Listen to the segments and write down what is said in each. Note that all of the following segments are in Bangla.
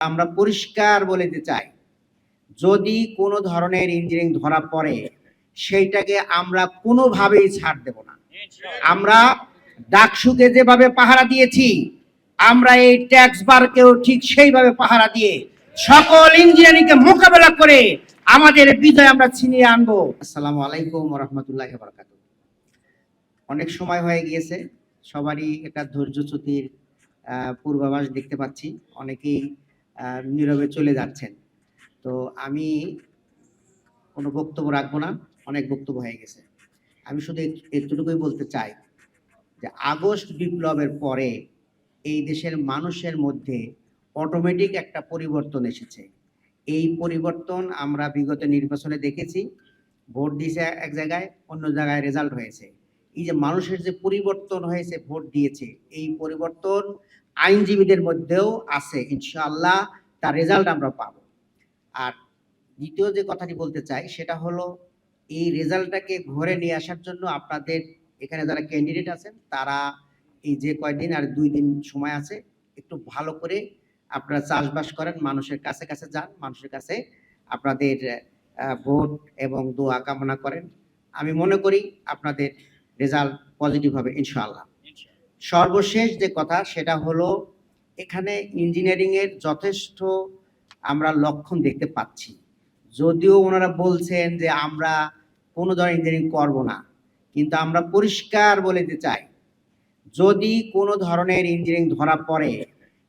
আমরা পরিষ্কার বলতে চাই, যদি কোনো ধরনের ইঞ্জিনিয়ারিং ধরা পড়ে সেইটাকে আমরা কোনোভাবেই ছাড় দেব না। আমরা ডাকসুকে যেভাবে পাহারা দিয়েছি, আমরা এই ট্যাক্স বারকেও ঠিক সেইভাবে পাহারা দিয়ে সকল ইঞ্জিনিয়ারিংকে মোকাবেলা করে আমাদের বিজয় আমরা ছিনিয়ে আনবো। আসসালামু আলাইকুম ওয়া রাহমাতুল্লাহি ওয়া বারাকাতুহু। অনেক সময় হয়ে গিয়েছে, সবারই একটা ধৈর্যচ্যুতির পূর্বাভাস দেখতে পাচ্ছি। অনেকেই নীরবে চলে যাচ্ছেন। তো আমি কোনো বক্তব্য রাখবো না, অনেক বক্তব্য হয়ে গেছে। আমি শুধু এতটুকুই বলতে চাই যে আগস্ট বিপ্লবের পরে এই দেশের মানুষের মধ্যে অটোমেটিক একটা পরিবর্তন এসেছে। এই পরিবর্তন আমরা বিগত নির্বাচনে দেখেছি। ভোট দিয়েছে এক জায়গায়, অন্য জায়গায় রেজাল্ট হয়েছে। এই যে মানুষের যে পরিবর্তন হয়েছে, ভোট দিয়েছে, এই পরিবর্তন আইনজীবীদের মধ্যেও আছে। ইনশাআল্লাহ তার রেজাল্ট আমরা পাবো। আর দ্বিতীয় যে কথাটি বলতে চাই সেটা হলো, এই রেজাল্টটাকে ঘরে নিয়ে আসার জন্য আপনাদের এখানে যারা ক্যান্ডিডেট আছেন তারা এই যে কয়দিন আর 2 দিন সময় আছে, একটু ভালো করে আপনারা চাষবাস করেন, মানুষের কাছে কাছে যান, মানুষের কাছে আপনাদের ভোট এবং দোয়া কামনা করেন। আমি মনে করি আপনাদের রেজাল্ট পজিটিভ হবে ইনশাআল্লাহ। সর্বশেষ যে কথা সেটা হলো, এখানে ইঞ্জিনিয়ারিং এর যথেষ্ট আমরা লক্ষণ দেখতে পাচ্ছি। যদিও ওনারা বলছেন যে আমরা কোনো ধরনের ইঞ্জিনিয়ারিং করব না, কিন্তু আমরা পরিষ্কার বলতে চাই, যদি কোনো ধরনের ইঞ্জিনিয়ারিং ধরা পড়ে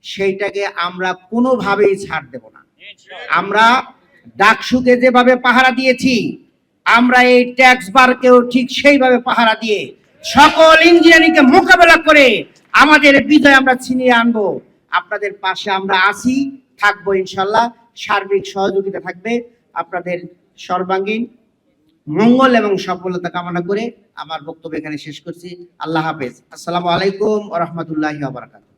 সেইটাকে আমরা কোনোভাবেই ছাড় দেব না। আমরা ডাকসুকে যেভাবে পাহারা দিয়েছি, আমরা এই ট্যাক্স বারকেও ঠিক সেইভাবে পাহারা দিয়ে সকল ইঞ্জিনিয়ারিংকে মোকাবেলা করে আমাদের বিজয় আমরা ছিনিয়ে আনবো। আপনাদের পাশে আমরা আছি, থাকবো ইনশাল্লাহ। সার্বিক সহযোগিতা থাকবে। আপনাদের সর্বাঙ্গীন মঙ্গল এবং সফলতা কামনা করে আমার বক্তব্য এখানে শেষ করছি। আল্লাহ হাফেজ। আসসালামু আলাইকুম ওয়া রাহমাতুল্লাহি ওয়া বারাকাতুহু।